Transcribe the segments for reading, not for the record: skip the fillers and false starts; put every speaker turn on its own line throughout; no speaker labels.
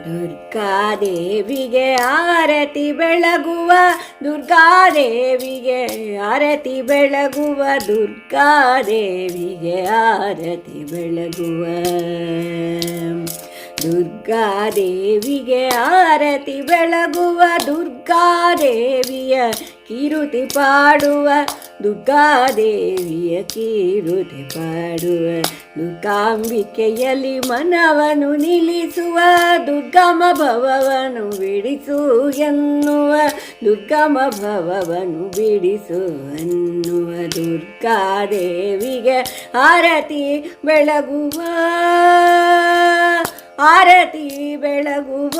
ದುರ್ಗಾದೇವಿಗೆ ಆರತಿ ಬೆಳಗುವ, ದುರ್ಗಾದೇವಿಗೆ ಆರತಿ ಬೆಳಗುವ, ದುರ್ಗಾದೇವಿಗೆ ಆರತಿ ಬೆಳಗುವ. ದುರ್ಗಾದೇವಿಗೆ ಆರತಿ ಬೆಳಗುವ, ದುರ್ಗಾದೇವಿಯ ಕೀರುತಿ ಪಾಡುವ, ದುರ್ಗಾದೇವಿಯ ಕೀರುತಿ ಪಾಡುವ. ದುರ್ಗಾಂಬಿಕೆಯಲ್ಲಿ ಮನವನ್ನು ನಿಲ್ಲಿಸುವ, ದುರ್ಗಮ ಭವವನ್ನು ಬಿಡಿಸು ಎನ್ನುವ, ದುರ್ಗಮ ಭವವನ್ನು ಬಿಡಿಸು ಎನ್ನುವ. ದುರ್ಗಾದೇವಿಗೆ ಆರತಿ ಬೆಳಗುವ, ಆರತಿ ಬೆಳಗುವ.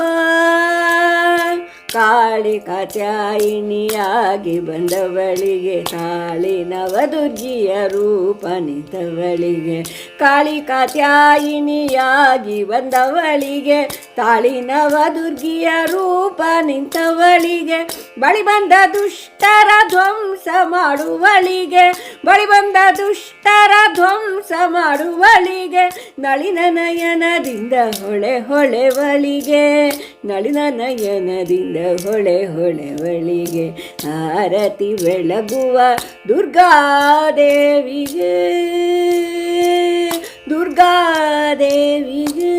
ಕಾಳಿ ಕಾತ್ಯಾಯಿನಿಯಾಗಿ ಬಂದವಳಿಗೆ, ತಾಳಿ ನವದುರ್ಗಿಯ ರೂಪ ನಿಂತವಳಿಗೆ. ಕಾಳಿ ಕಾತ್ಯಾಯಿನಿಯಾಗಿ ಬಂದವಳಿಗೆ, ತಾಳಿ ನವದುರ್ಗಿಯ ರೂಪ ನಿಂತವಳಿಗೆ. ಬಳಿ ಬಂದ ದುಷ್ಟರ ಧ್ವಂಸ ಮಾಡುವಳಿಗೆ, ಬಳಿ ಬಂದ ದುಷ್ಟರ ಧ್ವಂಸ ಮಾಡುವಳಿಗೆ. ನಳಿನ ನಯನದಿಂದ ಹೊಳೆ ಹೊಳೆವಳಿಗೆ, ನಳಿನ ನಯನದಿಂದ ಹೊಳೆ ಹೊಳೆವಳಿಗೆ. ಆರತಿ ಬೆಳಗುವ ದುರ್ಗಾದೇವಿಗೆ, ದುರ್ಗಾದೇವಿಗೆ.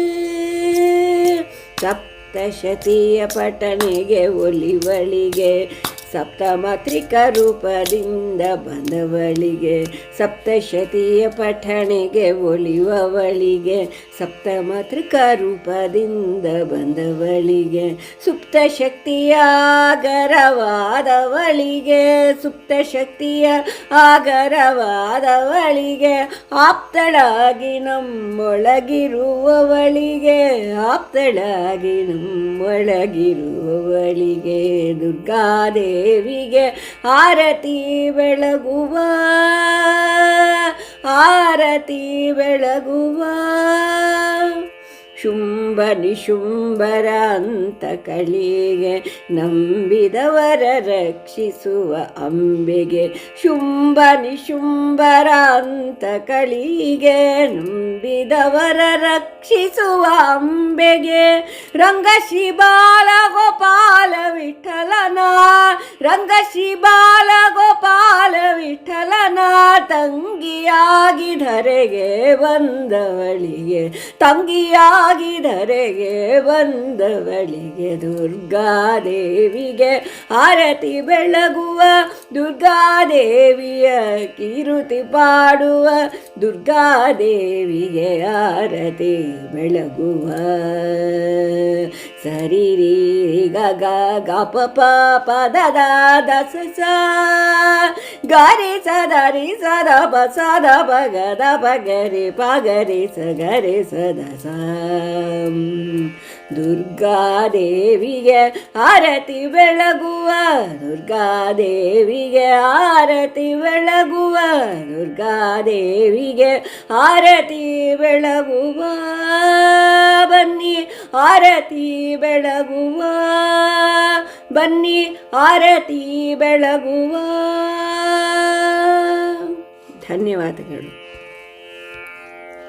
ಸಪ್ತಶತಿಯ ಪಠಣೆಗೆ ಒಲಿವಳಿಗೆ, ಸಪ್ತಮಾತ್ರಿಕ ರೂಪದಿಂದ ಬಂದವಳಿಗೆ. ಸಪ್ತಶತಿಯ ಪಠಣೆಗೆ ಒಲಿಯುವವಳಿಗೆ, ಸಪ್ತಮಾತ್ರಿಕ ರೂಪದಿಂದ ಬಂದವಳಿಗೆ. ಸುಪ್ತ ಶಕ್ತಿಯ ಆಗರವಾದವಳಿಗೆ, ಸುಪ್ತ ಶಕ್ತಿಯ ಆಗರವಾದವಳಿಗೆ. ಆಪ್ತಳಾಗಿ ನಮ್ಮೊಳಗಿರುವವಳಿಗೆ, ಆಪ್ತಳಾಗಿ ನಮ್ಮೊಳಗಿರುವವಳಿಗೆ. ದುರ್ಗಾದೇವಿಗೆ ಆರತಿ ಬೆಳಗುವ, ಆರತಿ ಬೆಳಗುವ. ಶುಂಭ ನಿಶುಂಭರ ಅಂತಕಳಿಗೆ, ನಂಬಿದವರ ರಕ್ಷಿಸುವ ಅಂಬೆಗೆ. ಶುಂಭ ನಿಶುಂಭರ ಅಂತಕಳಿಗೆ, ನಂಬಿದವರ ರಕ್ಷಿಸುವ ಅಂಬೆಗೆ. ರಂಗಶ್ರೀ ಬಾಲ ಗೋಪಾಲ ವಿಠಲನ, ರಂಗಶ್ರೀ ಬಾಲ ಗೋಪಾಲ ವಿಠಲನ. ತಂಗಿಯಾಗಿ ಧರೆಗೆ ಬಂದವಳಿಗೆ, ತಂಗಿಯಾಗಿ ಧರೆಗೆ ಬಂದವಳಿಗೆ. ದುರ್ಗಾದೇವಿಗೆ ಆರತಿ ಬೆಳಗುವ, ದುರ್ಗಾದೇವಿಯ ಕೀರುತಿ ಪಾಡುವ, ದುರ್ಗಾದೇವಿಗೆ ಆರತಿ ಬೆಳಗುವ. ಸರಿ ರೀ ಗ ಗ ಗ ಪ ಪ ಪ ದ ದ ದ ಸ ಸ ಗ ರಿ ಸ ದ ರಿ ಸ ದ ಪ ಸ ದ ಪ ಗ ದ ಪ ಗ ರಿ ಪ ಗ ರಿ ಸ ಗ ರಿ ಸ ದ ಸ. ದುರ್ಗಾದೇವಿಗೆ ಆರತಿ ಬೆಳಗುವ, ದುರ್ಗಾದೇವಿಗೆ ಆರತಿ ಬೆಳಗುವ, ದುರ್ಗಾದೇವಿಗೆ ಆರತಿ ಬೆಳಗುವ. ಬನ್ನಿ ಆರತಿ ಬೆಳಗುವ, ಬನ್ನಿ ಆರತಿ ಬೆಳಗುವ. ಧನ್ಯವಾದಗಳು.